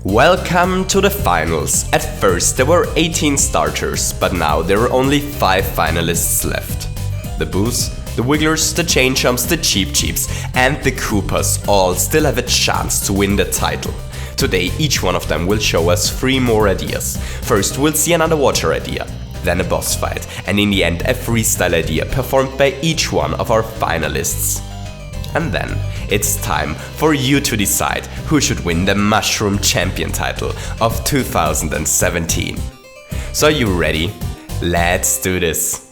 Welcome to the finals. At first there were 18 starters, but now there are only 5 finalists left. The Boos, the Wigglers, the Chain Chomps, the Cheep Cheeps and the Koopas all still have a chance to win the title. Today each one of them will show us 3 more ideas. First we'll see an underwater idea, then a boss fight, and in the end a freestyle idea performed by each one of our finalists. And then it's time for you to decide who should win the Mushroom Champion title of 2017. So are you ready? Let's do this!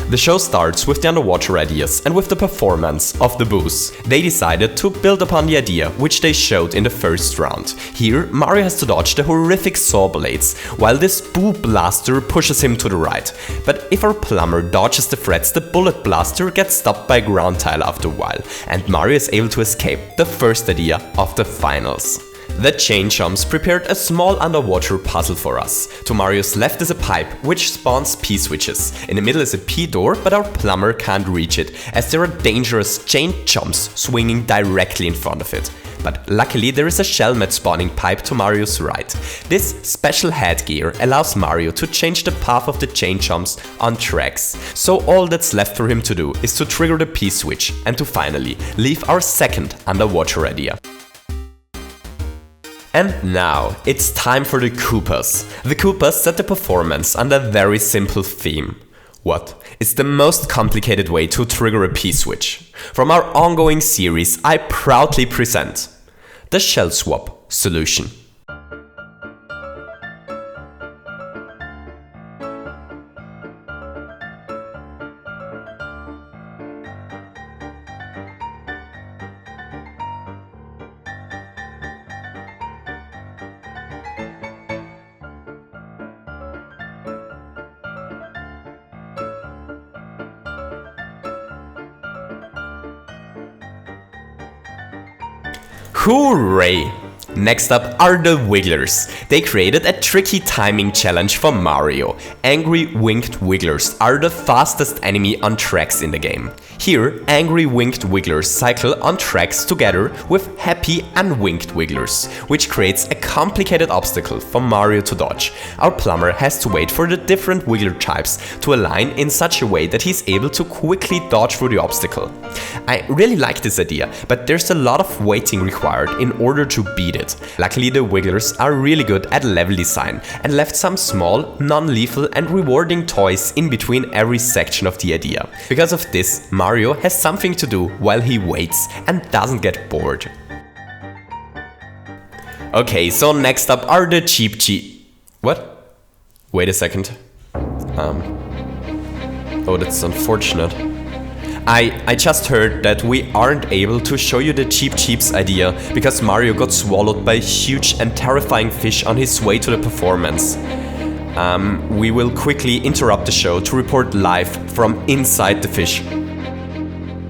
The show starts with the underwater ideas and with the performance of the Boos. They decided to build upon the idea which they showed in the first round. Here, Mario has to dodge the horrific saw blades, while this Boo Blaster pushes him to the right. But if our plumber dodges the threats, the Bullet Blaster gets stopped by a ground tile after a while, and Mario is able to escape the first idea of the finals. The Chain Chomps prepared a small underwater puzzle for us. To Mario's left is a pipe, which spawns P-switches. In the middle is a P-door, but our plumber can't reach it, as there are dangerous Chain Chomps swinging directly in front of it. But luckily there is a Shellmet spawning pipe to Mario's right. This special headgear allows Mario to change the path of the Chain Chomps on tracks. So all that's left for him to do is to trigger the P-switch and to finally leave our second underwater idea. And now, it's time for the Koopas. The Koopas set the performance under a very simple theme. What is the most complicated way to trigger a P-switch? From our ongoing series, I proudly present the Shell Swap solution. Hooray! Next up are the Wigglers. They created a tricky timing challenge for Mario. Angry Winged Wigglers are the fastest enemy on tracks in the game. Here, angry Winged Wigglers cycle on tracks together with happy and Winged Wigglers, which creates a complicated obstacle for Mario to dodge. Our plumber has to wait for the different Wiggler types to align in such a way that he's able to quickly dodge through the obstacle. I really like this idea, but there's a lot of waiting required in order to beat it. Luckily the Wigglers are really good at level design and left some small, non-lethal and rewarding toys in between every section of the idea. Because of this, Mario has something to do while he waits and doesn't get bored. Okay, so next up are the Cheep Cheep. What? Wait a second. Oh, that's unfortunate. I just heard that we aren't able to show you the Cheep Cheep's idea because Mario got swallowed by a huge and terrifying fish on his way to the performance. We will quickly interrupt the show to report live from inside the fish.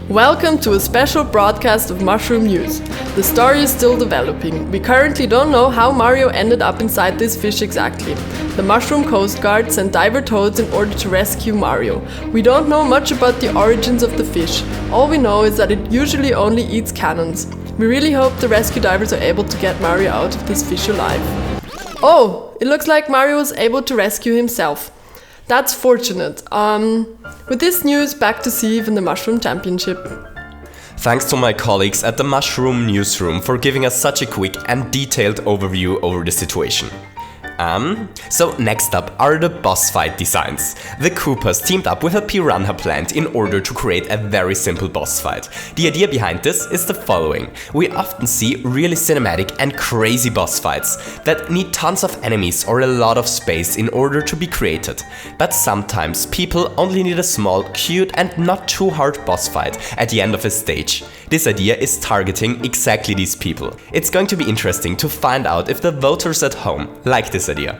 Welcome to a special broadcast of Mushroom News. The story is still developing. We currently don't know how Mario ended up inside this fish exactly. The Mushroom Coast Guard sent diver toads in order to rescue Mario. We don't know much about the origins of the fish. All we know is that it usually only eats cannons. We really hope the rescue divers are able to get Mario out of this fish alive. Oh, it looks like Mario was able to rescue himself. That's fortunate. With this news, back to Ceave in the Mushroom Championship. Thanks to my colleagues at the Mushroom Newsroom for giving us such a quick and detailed overview over the situation. So next up are the boss fight designs. The Koopas teamed up with a piranha plant in order to create a very simple boss fight. The idea behind this is the following. We often see really cinematic and crazy boss fights that need tons of enemies or a lot of space in order to be created. But sometimes people only need a small, cute and not too hard boss fight at the end of a stage. This idea is targeting exactly these people. It's going to be interesting to find out if the voters at home like this idea.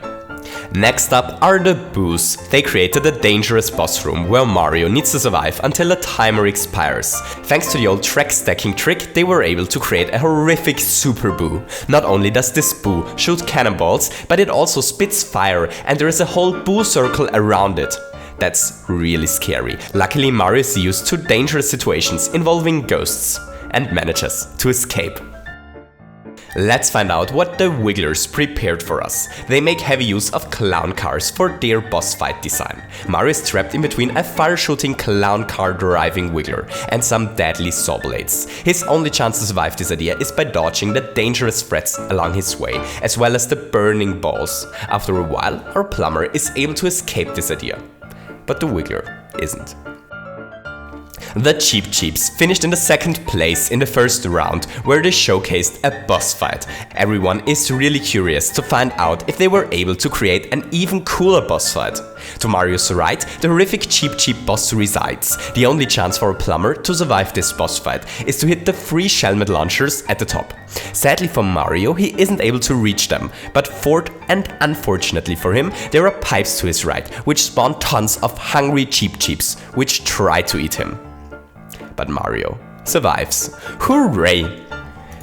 Next up are the Boos. They created a dangerous boss room where Mario needs to survive until the timer expires. Thanks to the old track stacking trick, they were able to create a horrific Super Boo. Not only does this Boo shoot cannonballs, but it also spits fire and there is a whole Boo circle around it. That's really scary. Luckily, Mario is used to dangerous situations involving ghosts and manages to escape. Let's find out what the Wigglers prepared for us. They make heavy use of clown cars for their boss fight design. Mario is trapped in between a fire-shooting clown car driving Wiggler and some deadly saw blades. His only chance to survive this idea is by dodging the dangerous threats along his way, as well as the burning balls. After a while, our plumber is able to escape this idea, but the Wiggler isn't. The Cheep Cheeps finished in the second place in the first round, where they showcased a boss fight. Everyone is really curious to find out if they were able to create an even cooler boss fight. To Mario's right, the horrific Cheep Cheep boss resides. The only chance for a plumber to survive this boss fight is to hit the 3 Shelmet launchers at the top. Sadly for Mario, he isn't able to reach them, but and unfortunately for him, there are pipes to his right, which spawn tons of hungry Cheep Cheeps, which try to eat him. But Mario survives. Hooray!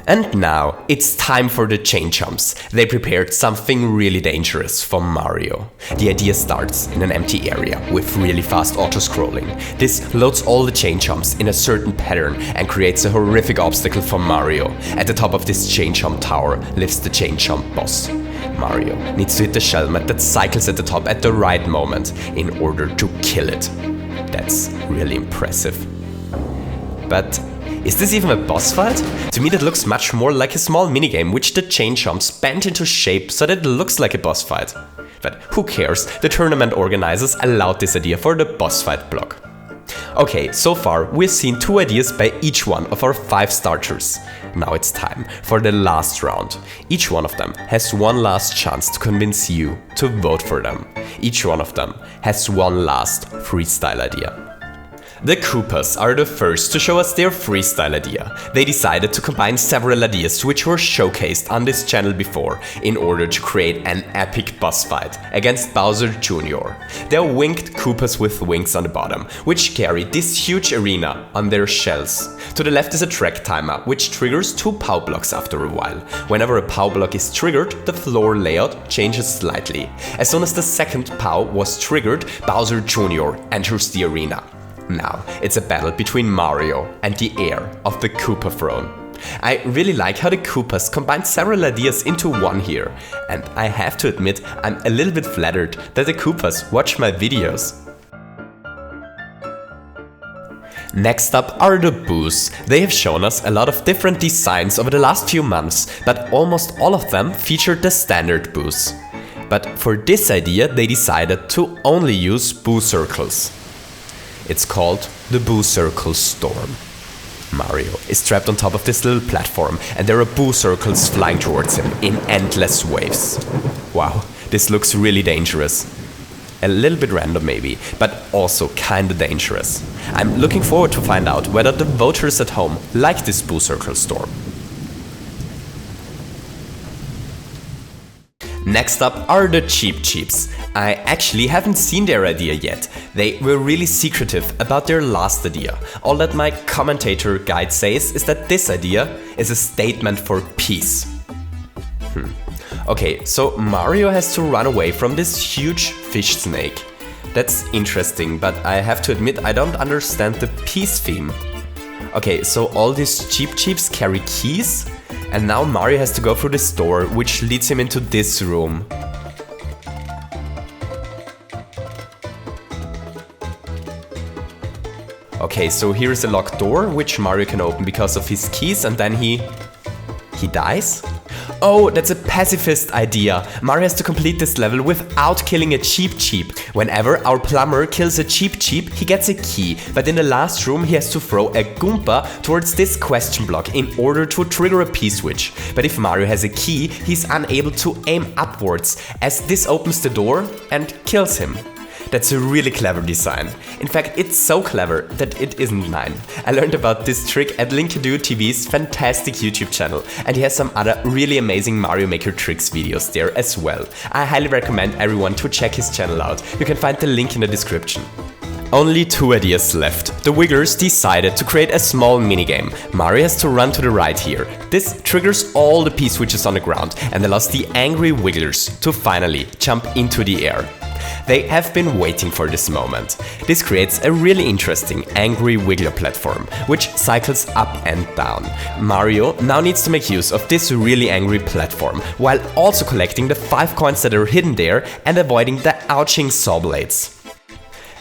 And now it's time for the chain jumps. They prepared something really dangerous for Mario. The idea starts in an empty area with really fast auto-scrolling. This loads all the chain jumps in a certain pattern and creates a horrific obstacle for Mario. At the top of this chain jump tower lives the chain jump boss. Mario needs to hit the Shelmet that cycles at the top at the right moment in order to kill it. That's really impressive. But is this even a boss fight? To me that looks much more like a small minigame which the chain jumps bend into shape so that it looks like a boss fight. But who cares, the tournament organizers allowed this idea for the boss fight block. Okay, so far we've seen 2 ideas by each one of our 5 starters. Now it's time for the last round. Each one of them has one last chance to convince you to vote for them. Each one of them has one last freestyle idea. The Koopas are the first to show us their freestyle idea. They decided to combine several ideas which were showcased on this channel before in order to create an epic boss fight against Bowser Jr. They're winged Koopas with wings on the bottom, which carry this huge arena on their shells. To the left is a track timer, which triggers 2 POW blocks after a while. Whenever a POW block is triggered, the floor layout changes slightly. As soon as the second POW was triggered, Bowser Jr. enters the arena. Now, it's a battle between Mario and the heir of the Koopa throne. I really like how the Koopas combine several ideas into one here, and I have to admit I'm a little bit flattered that the Koopas watch my videos. Next up are the Boos. They have shown us a lot of different designs over the last few months, but almost all of them featured the standard Boos. But for this idea they decided to only use Boo circles. It's called the Boo Circle Storm. Mario is trapped on top of this little platform and there are Boo circles flying towards him in endless waves. Wow, this looks really dangerous. A little bit random maybe, but also kinda dangerous. I'm looking forward to find out whether the voters at home like this Boo Circle Storm. Next up are the Cheep Cheeps. I actually haven't seen their idea yet. They were really secretive about their last idea. All that my commentator guide says is that this idea is a statement for peace. Okay, so Mario has to run away from this huge fish snake. That's interesting, but I have to admit I don't understand the peace theme. Okay, so all these Cheep Cheeps carry keys? And now Mario has to go through this door, which leads him into this room. Okay, so here is a locked door, which Mario can open because of his keys, and then he dies? Oh, that's a pacifist idea. Mario has to complete this level without killing a Cheep Cheep. Whenever our plumber kills a Cheep Cheep, he gets a key, but in the last room he has to throw a Goomba towards this question block in order to trigger a P-switch. But if Mario has a key, he's unable to aim upwards, as this opens the door and kills him. That's a really clever design. In fact, it's so clever that it isn't mine. I learned about this trick at LinkandooTV's fantastic YouTube channel, and he has some other really amazing Mario Maker tricks videos there as well. I highly recommend everyone to check his channel out. You can find the link in the description. Only 2 ideas left. The Wigglers decided to create a small minigame. Mario has to run to the right here. This triggers all the P-switches on the ground and allows the angry Wigglers to finally jump into the air. They have been waiting for this moment. This creates a really interesting angry wiggler platform, which cycles up and down. Mario now needs to make use of this really angry platform, while also collecting the 5 coins that are hidden there and avoiding the ouching saw blades.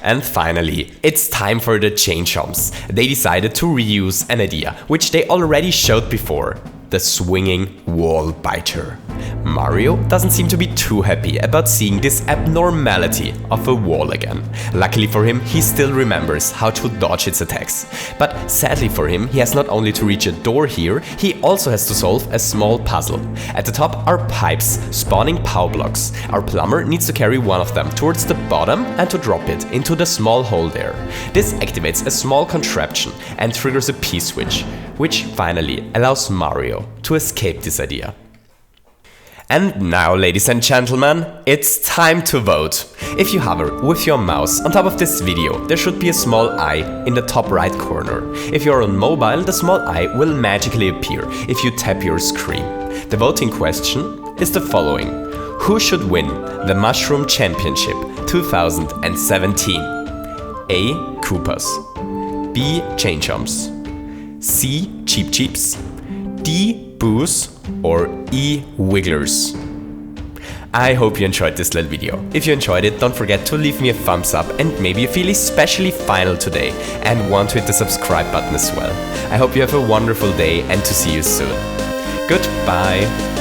And finally, it's time for the chain chomps. They decided to reuse an idea, which they already showed before. The swinging wall biter. Mario doesn't seem to be too happy about seeing this abnormality of a wall again. Luckily for him, he still remembers how to dodge its attacks. But sadly for him, he has not only to reach a door here, he also has to solve a small puzzle. At the top are pipes spawning power blocks. Our plumber needs to carry one of them towards the bottom and to drop it into the small hole there. This activates a small contraption and triggers a P-switch, which finally allows Mario to escape this idea. And now, ladies and gentlemen, it's time to vote. If you hover with your mouse on top of this video, there should be a small eye in the top right corner. If you're on mobile, the small eye will magically appear if you tap your screen. The voting question is the following. Who should win the Mushroom Championship 2017? A. Koopas, B. Chain Chomps, C. Cheep Cheeps, D. Boos, or E. Wigglers. I hope you enjoyed this little video. If you enjoyed it, don't forget to leave me a thumbs up, and maybe you feel especially final today and want to hit the subscribe button as well. I hope you have a wonderful day and to see you soon. Goodbye.